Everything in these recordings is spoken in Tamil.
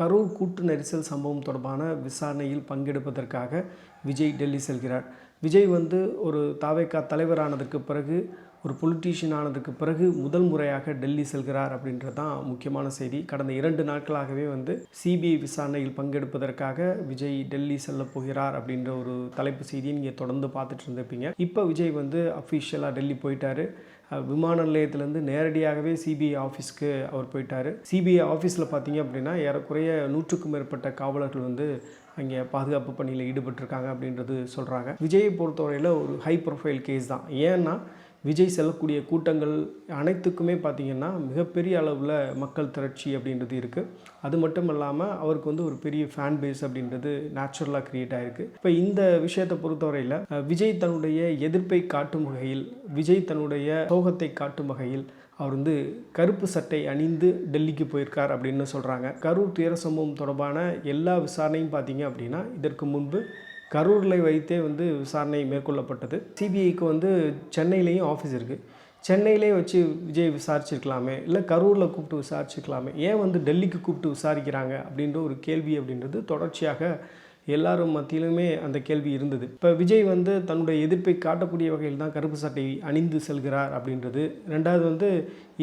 கரூர் கூட்டு நெரிசல் சம்பவம் தொடர்பான விசாரணையில் பங்கெடுப்பதற்காக விஜய் டெல்லி செல்கிறார். விஜய் ஒரு தாவேகா தலைவரானதுக்கு பிறகு, ஒரு பொலிட்டீஷியன் ஆனதுக்கு பிறகு முதல் முறையாக டெல்லி செல்கிறார் அப்படின்றது தான் முக்கியமான செய்தி. கடந்த 2 நாட்களாகவே சிபிஐ விசாரணையில் பங்கெடுப்பதற்காக விஜய் டெல்லி செல்ல போகிறார் அப்படின்ற ஒரு தலைப்பு செய்தியை நீங்கள் தொடர்ந்து பார்த்துட்டு இருந்திருப்பீங்க. இப்போ விஜய் அஃபிஷியலாக டெல்லி போயிட்டார். விமான நிலையத்திலேருந்து நேரடியாகவே சிபிஐ ஆஃபீஸ்க்கு அவர் போயிட்டார். சிபிஐ ஆஃபீஸில் பார்த்தீங்க அப்படின்னா ஏறக்குறைய 100க்கும் மேற்பட்ட காவலர்கள் அங்கே பாதுகாப்பு பணியில் ஈடுபட்டிருக்காங்க அப்படின்றது சொல்கிறாங்க. விஜயை பொறுத்தவரையில் ஒரு ஹை ப்ரொஃபைல் கேஸ் தான். ஏன்னா விஜய் செல்லக்கூடிய கூட்டங்கள் அனைத்துக்குமே பார்த்திங்கன்னா மிகப்பெரிய அளவில் மக்கள் திரட்சி அப்படின்றது இருக்குது. அது மட்டும் இல்லாமல் அவருக்கு ஒரு பெரிய ஃபேன் பேஸ் அப்படின்றது நேச்சுரலாக க்ரியேட் ஆகிருக்கு. இப்போ இந்த விஷயத்தை பொறுத்தவரையில் விஜய் தன்னுடைய எதிர்ப்பை காட்டும் வகையில், விஜய் தன்னுடைய சோகத்தை காட்டும் வகையில் அவர் கருப்பு சட்டை அணிந்து டெல்லிக்கு போயிருக்கார் அப்படின்னு சொல்கிறாங்க. கரூர் துயர சம்பவம் தொடர்பான எல்லா விசாரணையும் பார்த்தீங்க அப்படின்னா இதற்கு முன்பு கரூரில் வைத்தே விசாரணை மேற்கொள்ளப்பட்டது. சிபிஐக்கு சென்னையிலேயும் ஆஃபீஸ் இருக்குது. சென்னையிலே வச்சு விஜய் விசாரிச்சிருக்கலாமே, இல்லை கரூரில் கூப்பிட்டு விசாரிச்சிருக்கலாமே, ஏன் டெல்லிக்கு கூப்பிட்டு விசாரிக்கிறாங்க அப்படின்ற ஒரு கேள்வி அப்படின்றது தொடர்ச்சியாக எல்லாரும் மத்தியிலுமே அந்த கேள்வி இருந்தது. இப்போ விஜய் தன்னுடைய எதிர்ப்பை காட்டக்கூடிய வகையில் தான் கருப்பு சட்டை அணிந்து செல்கிறார் அப்படின்றது. ரெண்டாவது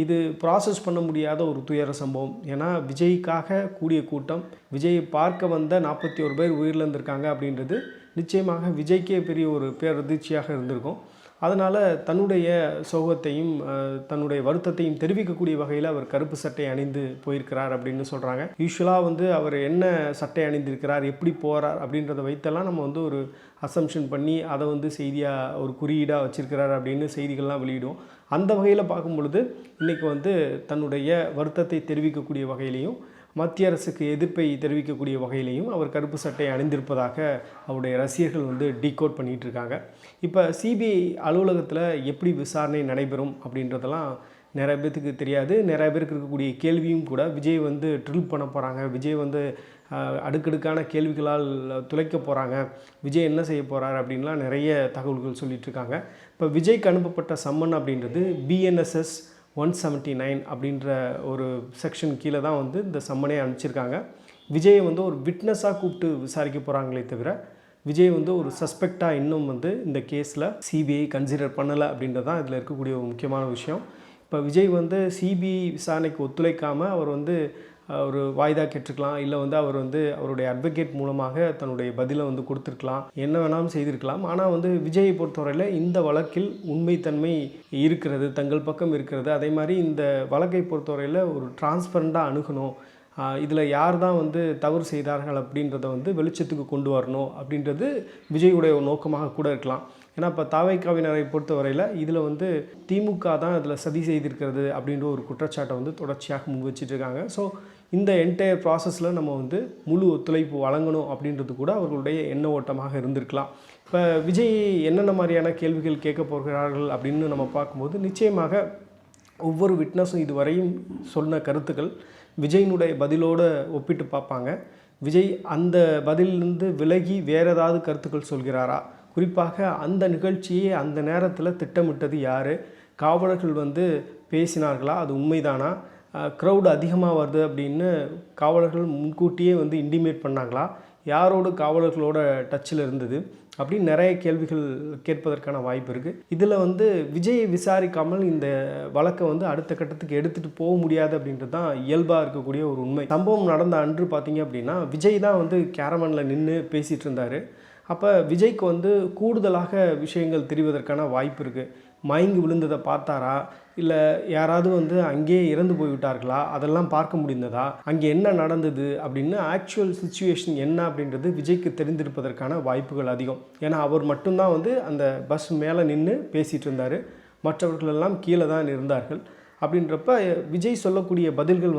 இது ப்ராசஸ் பண்ண முடியாத ஒரு துயர சம்பவம். ஏன்னா விஜய்க்காக கூடிய கூட்டம், விஜயை பார்க்க வந்த 41 பேர் உயிரிழந்திருக்காங்க அப்படின்றது நிச்சயமாக விஜய்க்கே பெரிய ஒரு பேரதிர்ச்சியாக இருந்திருக்கும். அதனால் தன்னுடைய சோகத்தையும் தன்னுடைய வருத்தத்தையும் தெரிவிக்கக்கூடிய வகையில் அவர் கருப்பு சட்டை அணிந்து போயிருக்கிறார் அப்படின்னு சொல்கிறாங்க. யூஸ்வலாக அவர் என்ன சட்டை அணிந்திருக்கிறார், எப்படி போகிறார் அப்படின்றத வைத்தெல்லாம் நம்ம ஒரு அசம்ஷன் பண்ணி அதை செய்தியாக ஒரு குறியீடாக வச்சிருக்கிறார் அப்படின்னு செய்திகள்லாம் வெளியிடும். அந்த வகையில் பார்க்கும் பொழுது இன்றைக்கி தன்னுடைய வருத்தத்தை தெரிவிக்கக்கூடிய வகையிலையும் மத்திய அரசுக்கு எதிர்ப்பை தெரிவிக்கக்கூடிய வகையிலையும் அவர் கருப்பு சட்டை அணிந்திருப்பதாக அவருடைய ரசிகர்கள் டீகோட் பண்ணிகிட்டு இருக்காங்க. இப்போ சிபிஐ அலுவலகத்தில் எப்படி விசாரணை நடைபெறும் அப்படின்றதெல்லாம் நிறைய பேருக்கு தெரியாது. நிறைய பேருக்கு இருக்கக்கூடிய கேள்வியும் கூட விஜய் ட்ரில் பண்ண போகிறாங்க, விஜய் அடுக்கடுக்கான கேள்விகளால் துளைக்க போகிறாங்க, விஜய் என்ன செய்ய போகிறார் அப்படின்லாம் நிறைய தகவல்கள் சொல்லிகிட்ருக்காங்க. இப்போ விஜய்க்கு அனுப்பப்பட்ட சம்மன் அப்படின்றது BNSS 179 அப்படின்ற ஒரு செக்ஷன் கீழே தான் இந்த சம்மனே அனுப்பிச்சிருக்காங்க. விஜயை ஒரு விட்னஸாக கூப்பிட்டு விசாரிக்க போகிறாங்களே தவிர விஜய் ஒரு சஸ்பெக்டாக இன்னும் இந்த கேஸில் சிபிஐ கன்சிடர் பண்ணலை அப்படின்றது தான் இதில் இருக்கக்கூடிய ஒரு முக்கியமான விஷயம். இப்போ விஜய் சிபிஐ விசாரணைக்கு ஒத்துழைக்காமல் அவர் ஒரு வாய்தா கேட்டிருக்கலாம், இல்லை அவர் அவருடைய அட்வொகேட் மூலமாக தன்னுடைய பதிலை கொடுத்துருக்கலாம், என்ன வேணாலும் செய்திருக்கலாம். ஆனால் விஜயை பொறுத்தவரையில் இந்த வழக்கில் உண்மைத்தன்மை இருக்கிறது, தங்கள் பக்கம் இருக்கிறது. அதே மாதிரி இந்த வழக்கை பொறுத்தவரையில் ஒரு டிரான்ஸ்பரண்டாக அணுகணும், இதில் யார் தான் தவறு செய்தார்கள் அப்படின்றத வெளிச்சத்துக்கு கொண்டு வரணும் அப்படின்றது விஜயுடைய நோக்கமாக கூட இருக்கலாம். ஏன்னா இப்போ தாவேகாவினரை பொறுத்தவரையில் இதில் திமுக தான் இதில் சதி செய்திருக்கிறது அப்படின்ற ஒரு குற்றச்சாட்டை தொடர்ச்சியாக முன் வச்சிட்ருக்காங்க. ஸோ இந்த என்டையர் ப்ராசஸில் நம்ம முழு ஒத்துழைப்பு வழங்கணும் அப்படின்றது கூட அவர்களுடைய எண்ண ஓட்டமாக இருந்திருக்கலாம். இப்போ விஜய் என்னென்ன மாதிரியான கேள்விகள் கேட்க போகிறார்கள் அப்படின்னு நம்ம பார்க்கும்போது நிச்சயமாக ஒவ்வொரு விட்னஸும் இதுவரையும் சொன்ன கருத்துக்கள் விஜயினுடைய பதிலோடு ஒப்பிட்டு பார்ப்பாங்க. விஜய் அந்த பதிலிருந்து விலகி வேறு ஏதாவது கருத்துக்கள் சொல்கிறாரா, குறிப்பாக அந்த நிகழ்ச்சியை அந்த நேரத்தில் திட்டமிட்டது யார், காவலர்கள் பேசினார்களா, அது உண்மைதானா, க்ரௌடு அதிகமாக வருது அப்படின்னு காவலர்கள் முன்கூட்டியே இன்டிமேட் பண்ணாங்களா, யாரோடு காவலர்களோட டச்சில் இருந்தது அப்படின்னு நிறைய கேள்விகள் கேட்பதற்கான வாய்ப்பு இருக்குது. இதில் விஜயை விசாரிக்காமல் இந்த வழக்கை அடுத்த கட்டத்துக்கு எடுத்துகிட்டு போக முடியாது அப்படின்றது தான் இயல்பாக இருக்கக்கூடிய ஒரு உண்மை. சம்பவம் நடந்த அன்று பார்த்தீங்க அப்படின்னா விஜய் தான் கேரவனில் நின்று பேசிகிட்டு இருந்தார். அப்போ விஜய்க்கு கூடுதலாக விஷயங்கள் தெரிவதற்கான வாய்ப்பு இருக்குது. மயங்கி விழுந்ததை பார்த்தாரா, இல்லை யாராவது அங்கேயே இறந்து போய்விட்டார்களா, அதெல்லாம் பார்க்க முடிந்ததா, அங்கே என்ன நடந்தது அப்படின்னு ஆக்சுவல் சிச்சுவேஷன் என்ன அப்படின்றது விஜய்க்கு தெரிந்திருப்பதற்கான வாய்ப்புகள் அதிகம். ஏன்னா அவர் மட்டும்தான் அந்த பஸ் மேலே நின்று பேசிகிட்டு இருந்தார், மற்றவர்களெல்லாம் கீழே தான் இருந்தார்கள். அப்படின்றப்ப விஜய் சொல்லக்கூடிய பதில்கள்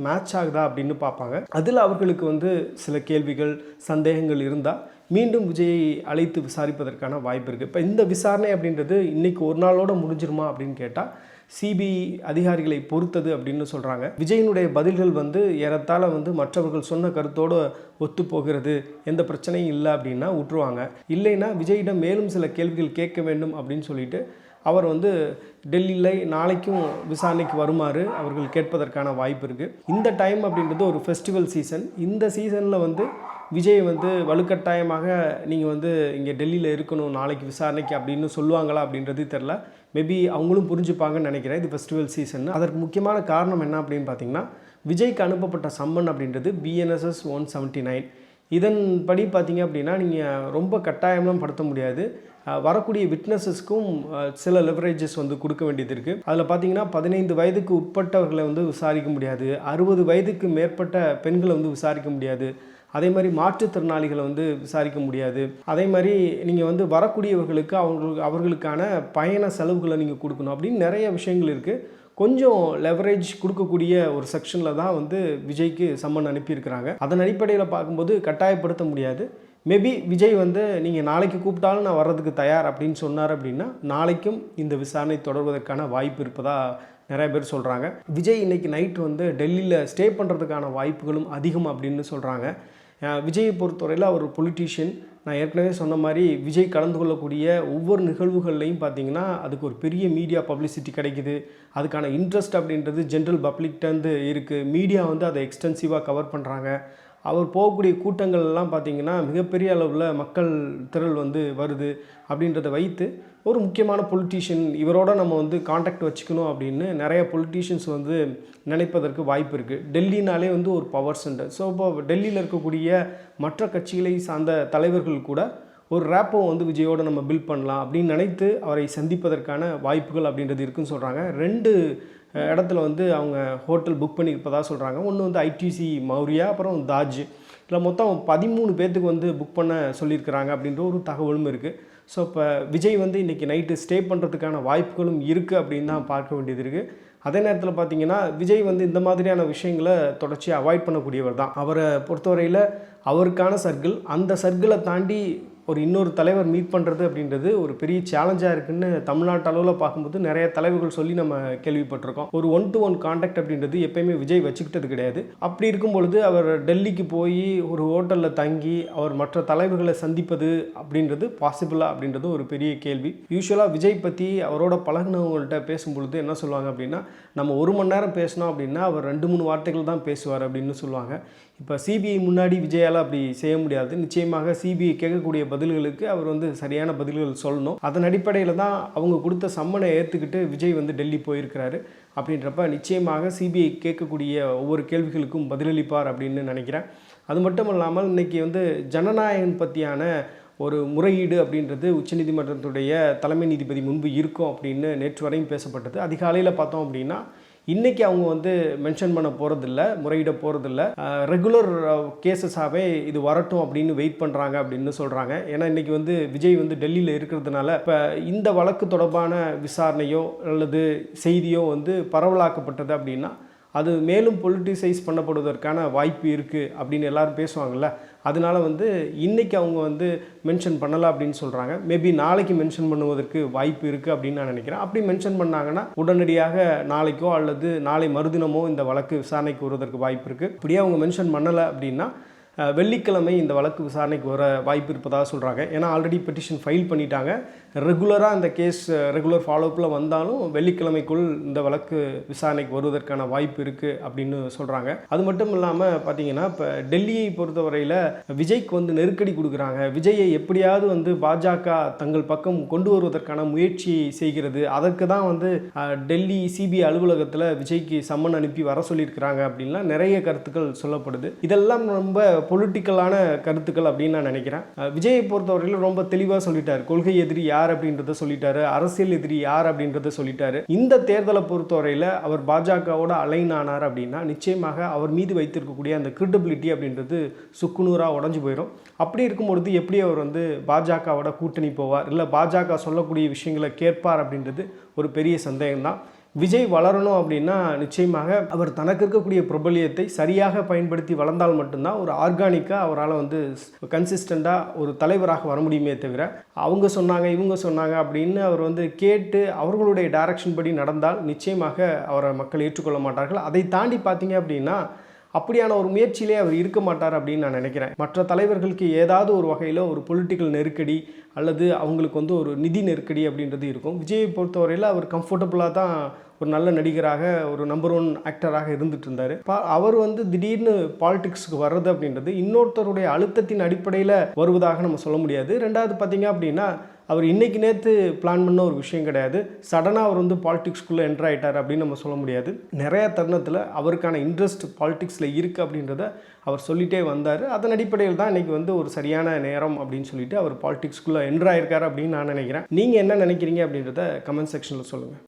மேட்ச் ஆகுதா அப்படின்னு பார்ப்பாங்க. அதில் அவர்களுக்கு சில கேள்விகள் சந்தேகங்கள் இருந்தால் மீண்டும் விஜயை அழைத்து விசாரிப்பதற்கான வாய்ப்பு இருக்குது. இப்போ இந்த விசாரணை அப்படின்றது இன்றைக்கி ஒரு நாளோடு முடிஞ்சிருமா அப்படின்னு கேட்டால் சிபிஐ அதிகாரிகளை பொறுத்தது அப்படின்னு சொல்கிறாங்க. விஜயினுடைய பதில்கள் ஏறத்தாழ மற்றவர்கள் சொன்ன கருத்தோடு ஒத்து போகிறது, எந்த பிரச்சனையும் இல்லை அப்படின்னா விட்டுருவாங்க. இல்லைன்னா விஜயிடம் மேலும் சில கேள்விகள் கேட்க வேண்டும் அப்படின்னு சொல்லிட்டு அவர் வந்து டெல்லியில் நாளைக்கும் விசாரணைக்கு வருமாறு அவர்கள் கேட்பதற்கான வாய்ப்பு இருக்குது. இந்த டைம் அப்படின்றது ஒரு ஃபெஸ்டிவல் சீசன். இந்த சீசனில் வந்து விஜய் வந்து வலுக்கட்டாயமாக நீங்கள் வந்து இங்கே டெல்லியில் இருக்கணும் நாளைக்கு விசாரணைக்கு அப்படின்னு சொல்லுவாங்களா அப்படின்றது தெரில. மேபி அவங்களும் புரிஞ்சுப்பாங்கன்னு நினைக்கிறேன். இது ஃபெஸ்டிவல் சீசன். அதற்கு முக்கியமான காரணம் என்ன அப்படின்னு பார்த்தீங்கன்னா, விஜய்க்கு அனுப்பப்பட்ட சம்மன் அப்படின்றது BNSS 179. இதன்படி பார்த்தீங்க அப்படின்னா நீங்கள் ரொம்ப கட்டாயம்லாம் படுத்த முடியாது. வரக்கூடிய விட்னஸஸ்க்கும் சில லெவரேஜஸ் வந்து கொடுக்க வேண்டியது இருக்குது. அதில் பார்த்தீங்கன்னா 15 வயதுக்கு உட்பட்டவர்களை வந்து விசாரிக்க முடியாது, 60 வயதுக்கு மேற்பட்ட பெண்களை வந்து விசாரிக்க முடியாது, அதே மாதிரி மாற்றுத்திறனாளிகளை வந்து விசாரிக்க முடியாது. அதே மாதிரி நீங்கள் வந்து வரக்கூடியவர்களுக்கு அவர்களுக்கான பயண செலவுகளை நீங்கள் கொடுக்கணும் அப்படின்னு நிறைய விஷயங்கள் இருக்குது. கொஞ்சம் லெவரேஜ் கொடுக்கக்கூடிய ஒரு செக்ஷனில் தான் வந்து விஜய்க்கு சம்மன் அனுப்பியிருக்கிறாங்க. அதன் அடிப்படையில் பார்க்கும்போது கட்டாயப்படுத்த முடியாது. மேபி விஜய் வந்து நீங்கள் நாளைக்கு கூப்பிட்டாலும் நான் வர்றதுக்கு தயார் அப்படின்னு சொன்னார் அப்படின்னா நாளைக்கும் இந்த விசாரணை தொடர்வதற்கான வாய்ப்பு இருப்பதாக நிறைய பேர் சொல்கிறாங்க. விஜய் இன்றைக்கி நைட்டு வந்து டெல்லியில் ஸ்டே பண்ணுறதுக்கான வாய்ப்புகளும் அதிகம் அப்படின்னு சொல்கிறாங்க. விஜயை பொறுத்தவரையில் அவர் ஒரு பொலிட்டீஷியன். நான் ஏற்கனவே சொன்ன மாதிரி விஜய் கலந்து கொள்ளக்கூடிய ஒவ்வொரு நிகழ்வுகள்லையும் பார்த்திங்கன்னா அதுக்கு ஒரு பெரிய மீடியா பப்ளிசிட்டி கிடைக்குது. அதுக்கான இன்ட்ரெஸ்ட் அப்படின்றது ஜென்ரல் பப்ளிக்டேருந்து இருக்குது. மீடியா வந்து அதை எக்ஸ்டென்சிவாக கவர் பண்ணுறாங்க. அவர் போகக்கூடிய கூட்டங்கள்லாம் பார்த்திங்கன்னா மிகப்பெரிய அளவில் மக்கள் திரள் வந்து வருது. அப்படின்றத வைத்து ஒரு முக்கியமான பொலிட்டீஷியன் இவரோட நம்ம வந்து காண்டாக்ட் வச்சுக்கணும் அப்படின்னு நிறைய பொலிட்டீஷியன்ஸ் வந்து நினைப்பதற்கு வாய்ப்பு இருக்குது. டெல்லினாலே வந்து ஒரு பவர் சென்டர். ஸோ இப்போ டெல்லியில் இருக்கக்கூடிய மற்ற கட்சிகளை சார்ந்த தலைவர்கள் கூட ஒரு ரேப்போ வந்து விஜயோடு நம்ம பில்ட் பண்ணலாம் அப்படின்னு நினைத்து அவரை சந்திப்பதற்கான வாய்ப்புகள் அப்படின்றது இருக்குதுன்னு சொல்கிறாங்க. 2 இடத்துல வந்து அவங்க ஹோட்டல் புக் பண்ணியிருப்பதாக சொல்கிறாங்க. ஒன்று வந்து ITC மௌரியா, அப்புறம் தாஜ். இதில் மொத்தம் 13 பேர்த்துக்கு வந்து புக் பண்ண சொல்லியிருக்கிறாங்க அப்படின்ற ஒரு தகவலும் இருக்குது. ஸோ இப்போ விஜய் வந்து இன்றைக்கி நைட்டு ஸ்டே பண்ணுறதுக்கான வாய்ப்புகளும் இருக்குது அப்படின்னு தான் பார்க்க வேண்டியது இருக்குது. அதே நேரத்தில் பார்த்திங்கன்னா விஜய் வந்து இந்த மாதிரியான விஷயங்களை தொடர்ச்சியாக அவாய்ட் பண்ணக்கூடியவர் தான். அவரை பொறுத்தவரையில் அவருக்கான சர்க்கிள், அந்த சர்க்கிளை தாண்டி ஒரு இன்னொரு தலைவர் மீட் பண்ணுறது அப்படின்றது ஒரு பெரிய சேலஞ்சாக இருக்குதுன்னு தமிழ்நாட்டு அளவில் பார்க்கும்போது நிறைய தலைவர்கள் சொல்லி நம்ம கேள்விப்பட்டிருக்கோம். ஒரு 1-to-1 கான்டாக்ட் அப்படின்றது எப்பயுமே விஜய் வச்சுக்கிட்டது கிடையாது. அப்படி இருக்கும் பொழுது அவர் டெல்லிக்கு போய் ஒரு ஹோட்டலில் தங்கி அவர் மற்ற தலைவர்களை சந்திப்பது அப்படின்றது பாசிபிளா அப்படின்றது ஒரு பெரிய கேள்வி. யூஸ்வலாக விஜய் பற்றி அவரோட பழகினவங்கள்ட்ட பேசும்பொழுது என்ன சொல்லுவாங்க அப்படின்னா, நம்ம 1 மணி நேரம் பேசினோம் அப்படின்னா அவர் 2-3 வார்த்தைகள் தான் பேசுவார் அப்படின்னு சொல்லுவாங்க. இப்போ CBI முன்னாடி விஜயால் அப்படி செய்ய முடியாது. நிச்சயமாக CBI கேட்கக்கூடிய பதில்களுக்கு அவர் வந்து சரியான பதில்கள் சொல்லணும். அதன் அடிப்படையில் தான் அவங்க கொடுத்த சம்மனை ஏற்றுக்கிட்டு விஜய் வந்து டெல்லி போயிருக்கிறாரு. அப்படின்றப்ப நிச்சயமாக CBI கேட்கக்கூடிய ஒவ்வொரு கேள்விகளுக்கும் பதிலளிப்பார் அப்படின்னு நினைக்கிறேன். அது மட்டும் இல்லாமல் இன்றைக்கி வந்து ஜனநாயகன் பற்றியான ஒரு முறையீடு அப்படின்றது உச்சநீதிமன்றத்துடைய தலைமை நீதிபதி முன்பு இருக்கும் அப்படின்னு நேற்று வரையும் பேசப்பட்டது. அதிகாலையில் பார்த்தோம் அப்படின்னா இன்றைக்கி அவங்க வந்து மென்ஷன் பண்ண போகிறதில்ல, முறையிட போகிறதில்ல. ரெகுலர் கேசஸாகவே இது வரட்டும் அப்படின்னு வெயிட் பண்ணுறாங்க அப்படின்னு சொல்கிறாங்க. ஏன்னா இன்றைக்கி வந்து விஜய் வந்து டெல்லியில் இருக்கிறதுனால இப்போ இந்த வழக்கு தொடர்பான விசாரணையோ அல்லது செய்தியோ வந்து பரவலாக்கப்பட்டது அப்படின்னா அது மேலும் பொலிட்டிசைஸ் பண்ணப்படுவதற்கான வாய்ப்பு இருக்குது அப்படின்னு எல்லோரும் பேசுவாங்கள்ல. அதனால வந்து இன்றைக்கி அவங்க வந்து மென்ஷன் பண்ணலை அப்படின்னு சொல்கிறாங்க. மேபி நாளைக்கு மென்ஷன் பண்ணுவதற்கு வாய்ப்பு இருக்குது அப்படின்னு நான் நினைக்கிறேன். அப்படி மென்ஷன் பண்ணாங்கன்னா உடனடியாக நாளைக்கோ அல்லது நாளை மறுதினமோ இந்த வழக்கு விசாரணைக்கு வருவதற்கு வாய்ப்பு இருக்குது. இப்படியே அவங்க மென்ஷன் பண்ணலை அப்படின்னா வெள்ளிக்கிழமை இந்த வழக்கு விசாரணைக்கு வர வாய்ப்பு இருப்பதாக சொல்கிறாங்க. ஏன்னா ஆல்ரெடி பெட்டிஷன் ஃபைல் பண்ணிட்டாங்க. ரெகுலராக இந்த கேஸ் ரெகுலர் ஃபாலோஅப்பில் வந்தாலும் வெள்ளிக்கிழமைக்குள் இந்த வழக்கு விசாரணைக்கு வருவதற்கான வாய்ப்பு இருக்குது அப்படின்னு சொல்கிறாங்க. அது மட்டும் இல்லாமல் பார்த்தீங்கன்னா இப்போ டெல்லியை பொறுத்தவரையில் விஜய்க்கு வந்து நெருக்கடி கொடுக்குறாங்க. விஜயை எப்படியாவது வந்து பாஜக தங்கள் பக்கம் கொண்டு வருவதற்கான முயற்சியை செய்கிறது. அதற்கு தான் வந்து டெல்லி CBI அலுவலகத்தில் விஜய்க்கு சம்மன் அனுப்பி வர சொல்லியிருக்கிறாங்க அப்படின்லாம் நிறைய கருத்துக்கள் சொல்லப்படுது. இதெல்லாம் ரொம்ப பொலிட்டிக்கலான கருத்துக்கள் அப்படின்னு நான் நினைக்கிறேன். விஜயை பொறுத்தவரையில் ரொம்ப தெளிவாக சொல்லிட்டார். கொள்கை எதிரி யார் அப்படின்றத சொல்லிட்டாரு, அரசியல் எதிரி யார் அப்படின்றத சொல்லிட்டாரு. இந்த தேர்தலை பொறுத்தவரையில் அவர் பாஜகவோட அலைன் ஆனார் அப்படின்னா நிச்சயமாக அவர் மீது வைத்திருக்கக்கூடிய அந்த கிரெடிபிலிட்டி அப்படின்றது சுக்குநூறாக உடஞ்சி போயிடும். அப்படி இருக்கும்பொழுது எப்படி அவர் வந்து பாஜகவோட கூட்டணி போவார், இல்லை பாஜக சொல்லக்கூடிய விஷயங்களை கேட்பார் அப்படின்றது ஒரு பெரிய சந்தேகம்தான். விஜய் வளரணும் அப்படின்னா நிச்சயமாக அவர் தனக்கு இருக்கக்கூடிய பிரபல்யத்தை சரியாக பயன்படுத்தி வளர்ந்தால் மட்டும்தான் ஒரு ஆர்கானிக்காக அவரால் வந்து கன்சிஸ்டண்ட்டாக ஒரு தலைவராக வர முடியுமே தவிர அவங்க சொன்னாங்க இவங்க சொன்னாங்க அப்படின்னு அவர் வந்து கேட்டு அவர்களுடைய டைரக்ஷன் படி நடந்தால் நிச்சயமாக அவரை மக்கள் ஏற்றுக்கொள்ள மாட்டார்கள். அதை தாண்டி பார்த்தீங்க அப்படின்னா அப்படியான ஒரு முயற்சியிலே அவர் இருக்க மாட்டார் அப்படின்னு நான் நினைக்கிறேன். மற்ற தலைவர்களுக்கு ஏதாவது ஒரு வகையில் ஒரு பொலிட்டிக்கல் நெருக்கடி அல்லது அவங்களுக்கு வந்து ஒரு நிதி நெருக்கடி அப்படின்றது இருக்கும். விஜயை பொறுத்தவரையில் அவர் கம்ஃபர்டபுளாக தான் ஒரு நல்ல நடிகராக, ஒரு நம்பர் 1 ஆக்டராக இருந்துட்டு இருந்தார். அவர் வந்து திடீர்னு பாலிடிக்ஸுக்கு வர்றது அப்படின்றது இன்னொருத்தருடைய அழுத்தத்தின் அடிப்படையில் வருவதாக நம்ம சொல்ல முடியாது. ரெண்டாவது பார்த்தீங்க அப்படின்னா, அவர் இன்றைக்கி நேற்று பிளான் பண்ண ஒரு விஷயம் கிடையாது. சடனாக அவர் வந்து பாலிடிக்ஸ்குள்ளே என்டர் ஆகிட்டார் அப்படின்னு நம்ம சொல்ல முடியாது. நிறைய தருணத்தில் அவருக்கான இன்ட்ரெஸ்ட் பாலிடிக்ஸில் இருக்குது அப்படின்றத அவர் சொல்லிகிட்டே வந்தார். அதன் அடிப்படையில் தான் இன்றைக்கி வந்து ஒரு சரியான நேரம் அப்படின்னு சொல்லிட்டு அவர் பாலிடிக்ஸ்குள்ளே என்டர் ஆகிருக்காரு அப்படின்னு நான் நினைக்கிறேன். நீங்கள் என்ன நினைக்கிறீங்க அப்படின்றத கமெண்ட் செக்ஷனில் சொல்லுங்கள்.